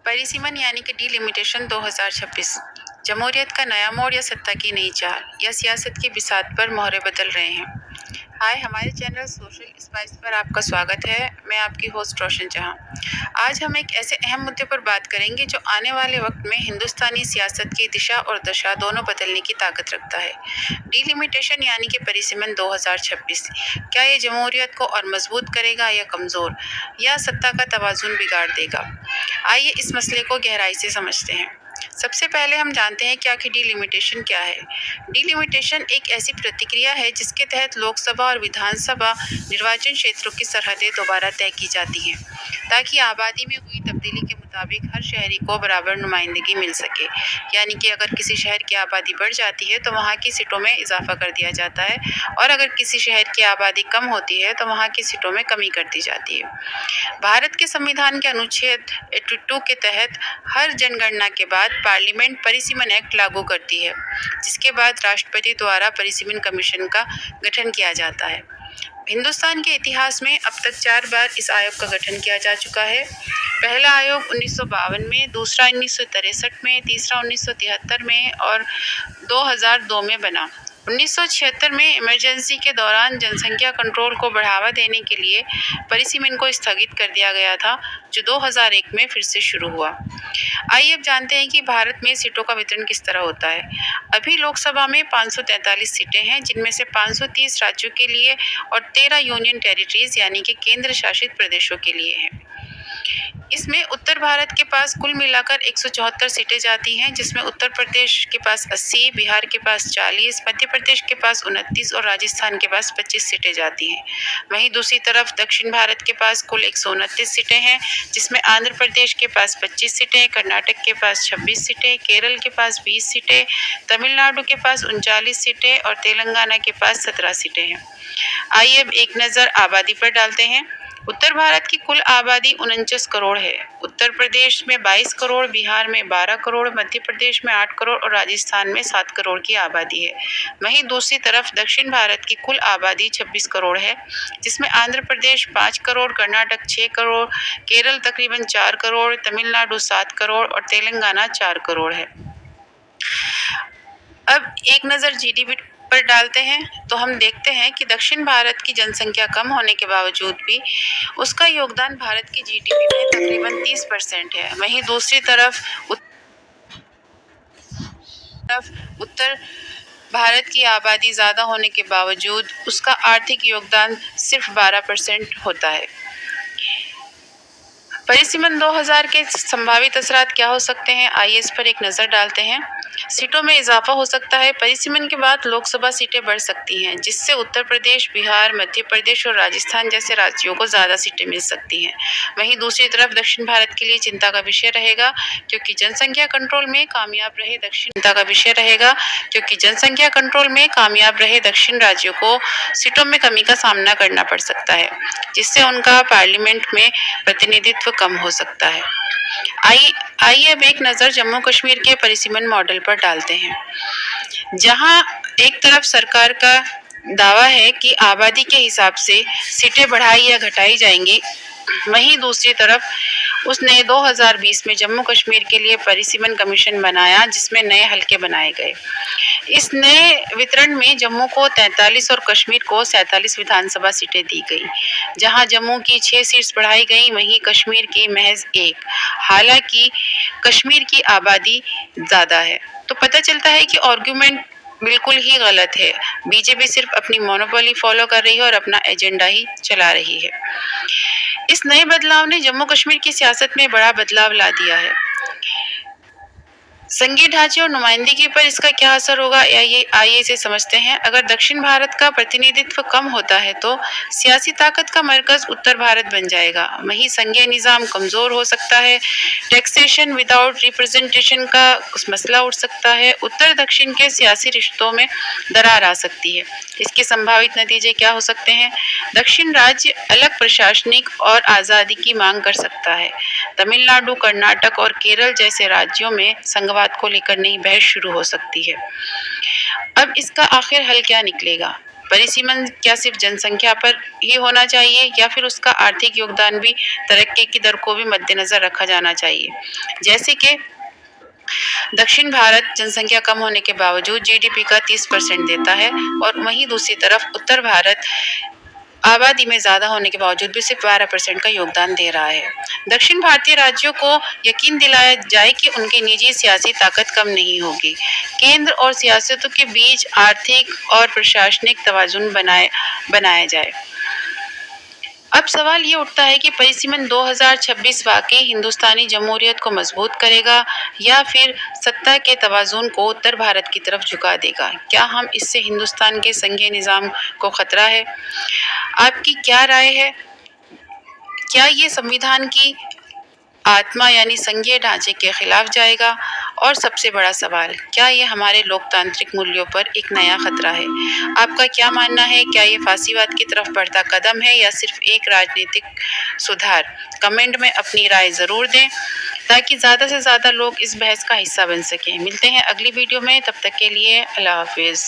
परिसीमन यानी कि डीलिमिटेशन 2026 जमहूरियत का नया मोड़ या सत्ता की नई चाल या सियासत की बिसात पर मोहरे बदल रहे हैं। हाय, हमारे चैनल सोशल स्पाइस पर आपका स्वागत है। मैं आपकी होस्ट रोशन जहां। आज हम एक ऐसे अहम मुद्दे पर बात करेंगे जो आने वाले वक्त में हिंदुस्तानी सियासत की दिशा और दशा दोनों बदलने की ताकत रखता है। डीलिमिटेशन यानी कि परिसीमन 2026 क्या ये जमहूरियत को और मजबूत करेगा या कमज़ोर, या सत्ता का तवाज़ुन बिगाड़ देगा? आइए इस मसले को गहराई से समझते हैं। सबसे पहले हम जानते हैं कि आखिर डीलिमिटेशन क्या है। डीलिमिटेशन एक ऐसी प्रतिक्रिया है जिसके तहत लोकसभा और विधानसभा निर्वाचन क्षेत्रों की सरहदें दोबारा तय की जाती हैं, ताकि आबादी में हुई तब्दीली के मुताबिक हर शहरी को बराबर नुमाइंदगी मिल सके। यानी कि अगर किसी शहर की आबादी बढ़ जाती है तो वहाँ की सीटों में इजाफा कर दिया जाता है, और अगर किसी शहर की आबादी कम होती है तो वहाँ की सीटों में कमी कर दी जाती है। भारत के संविधान के अनुच्छेद 82 के तहत हर जनगणना के बाद पार्लियामेंट परिसीमन एक्ट लागू करती है, जिसके बाद राष्ट्रपति द्वारा परिसीमन कमीशन का गठन किया जाता है। हिंदुस्तान के इतिहास में अब तक 4 बार इस आयोग का गठन किया जा चुका है। पहला आयोग 1952 में, दूसरा 1963 में, तीसरा 1973 में और 2002 में बना। 1976 में इमरजेंसी के दौरान जनसंख्या कंट्रोल को बढ़ावा देने के लिए परिसीमन को स्थगित कर दिया गया था, जो 2001 में फिर से शुरू हुआ। आइए अब जानते हैं कि भारत में सीटों का वितरण किस तरह होता है। अभी लोकसभा में 543 सीटें हैं, जिनमें से 530 राज्यों के लिए और 13 यूनियन टेरिटरीज यानी कि केंद्र शासित प्रदेशों के लिए हैं। इसमें उत्तर भारत के पास कुल मिलाकर 174 सीटें जाती हैं, जिसमें उत्तर प्रदेश के पास 80, बिहार के पास 40, मध्य प्रदेश के पास 29 और राजस्थान के पास 25 सीटें जाती हैं। वहीं दूसरी तरफ दक्षिण भारत के पास कुल 129 सीटें हैं, जिसमें आंध्र प्रदेश के पास 25 सीटें, कर्नाटक के पास 26 सीटें, केरल के पास 20 सीटें, तमिलनाडु के पास 39 सीटें और तेलंगाना के पास 17 सीटें हैं। आइए अब एक नज़र आबादी पर डालते हैं। उत्तर भारत की कुल आबादी 49 करोड़ है। उत्तर प्रदेश में 22 करोड़, बिहार में 12 करोड़, मध्य प्रदेश में 8 करोड़ और राजस्थान में 7 करोड़ की आबादी है। वहीं दूसरी तरफ दक्षिण भारत की कुल आबादी 26 करोड़ है, जिसमें आंध्र प्रदेश 5 करोड़, कर्नाटक 6 करोड़, केरल तकरीबन 4 करोड़, तमिलनाडु 7 करोड़ और तेलंगाना 4 करोड़ है। अब एक नज़र जीडीपी पर डालते हैं तो हम देखते हैं कि दक्षिण भारत की जनसंख्या कम होने के बावजूद भी उसका योगदान भारत की जीडीपी में तकरीबन 30% है। वहीं दूसरी तरफ उत्तर भारत की आबादी ज़्यादा होने के बावजूद उसका आर्थिक योगदान सिर्फ 12% होता है। परिसीमन 2000 के संभावित असरात क्या हो सकते हैं, आइए इस पर एक नज़र डालते हैं। सीटों में इजाफा हो सकता है। परिसीमन के बाद लोकसभा सीटें बढ़ सकती हैं, जिससे उत्तर प्रदेश, बिहार, मध्य प्रदेश और राजस्थान जैसे राज्यों को ज़्यादा सीटें मिल सकती हैं। वहीं दूसरी तरफ दक्षिण भारत के लिए चिंता का विषय रहेगा, क्योंकि जनसंख्या कंट्रोल में कामयाब रहे दक्षिण राज्यों को सीटों में कमी का सामना करना पड़ सकता है, जिससे उनका पार्लियामेंट में प्रतिनिधित्व कम हो सकता है। आइए अब एक नज़र जम्मू कश्मीर के परिसीमन मॉडल पर डालते हैं, जहां एक तरफ सरकार का दावा है कि आबादी के हिसाब से सीटें बढ़ाई या घटाई जाएंगी, वहीं दूसरी तरफ उसने 2020 में जम्मू कश्मीर के लिए परिसीमन कमीशन बनाया, जिसमें नए हलके बनाए गए। इस नए वितरण में जम्मू को 43 और कश्मीर को 47 विधानसभा सीटें दी गई। जहां जम्मू की 6 सीट्स बढ़ाई गई, वहीं कश्मीर की महज 1। हालांकि कश्मीर की आबादी ज़्यादा है। तो पता चलता है कि आर्गुमेंट बिल्कुल ही गलत है। बीजेपी सिर्फ अपनी मोनोपोली फॉलो कर रही है और अपना एजेंडा ही चला रही है। इस नए बदलाव ने जम्मू कश्मीर की सियासत में बड़ा बदलाव ला दिया है। संघीय ढांचे और नुमाइंदगी पर इसका क्या असर होगा, आइए इसे समझते हैं। अगर दक्षिण भारत का प्रतिनिधित्व कम होता है तो सियासी ताकत का मरकज उत्तर भारत बन जाएगा। वहीं संघीय निज़ाम कमज़ोर हो सकता है। टैक्सेशन विदाउट रिप्रेजेंटेशन का मसला उठ सकता है। उत्तर दक्षिण के सियासी रिश्तों में दरार आ सकती है। इसके संभावित नतीजे क्या हो सकते हैं? दक्षिण राज्य अलग प्रशासनिक और आज़ादी की मांग कर सकता है। तमिलनाडु, कर्नाटक और केरल जैसे राज्यों में संघवाद को लेकर नई बहस शुरू हो सकती है। अब इसका आखिर हल क्या निकलेगा? परिसीमन क्या सिर्फ जनसंख्या पर ही होना चाहिए या फिर उसका आर्थिक योगदान भी तरक्की की दर को भी मद्देनजर रखा जाना चाहिए? जैसे कि दक्षिण भारत जनसंख्या कम होने के बावजूद जीडीपी का 30% देता है और वहीं दूसरी तरफ उत्तर भारत आबादी में ज़्यादा होने के बावजूद भी सिर्फ 12% का योगदान दे रहा है। दक्षिण भारतीय राज्यों को यकीन दिलाया जाए कि उनकी निजी सियासी ताकत कम नहीं होगी। केंद्र और सियासतों के बीच आर्थिक और प्रशासनिक तवाज़ुन बनाया जाए। अब सवाल ये उठता है कि परिसीमन 2026 वाकई हिंदुस्तानी जमहूरियत को मजबूत करेगा या फिर सत्ता के तवाज़ुन को उत्तर भारत की तरफ झुका देगा? क्या हम इससे हिंदुस्तान के संघीय निज़ाम को खतरा है? आपकी क्या राय है? क्या ये संविधान की आत्मा यानी संघीय ढांचे के खिलाफ जाएगा? और सबसे बड़ा सवाल, क्या ये हमारे लोकतांत्रिक मूल्यों पर एक नया खतरा है? आपका क्या मानना है? क्या ये फासीवाद की तरफ बढ़ता कदम है या सिर्फ एक राजनीतिक सुधार? कमेंट में अपनी राय ज़रूर दें ताकि ज़्यादा से ज़्यादा लोग इस बहस का हिस्सा बन सकें। मिलते हैं अगली वीडियो में, तब तक के लिए अल्लाह हाफिज़।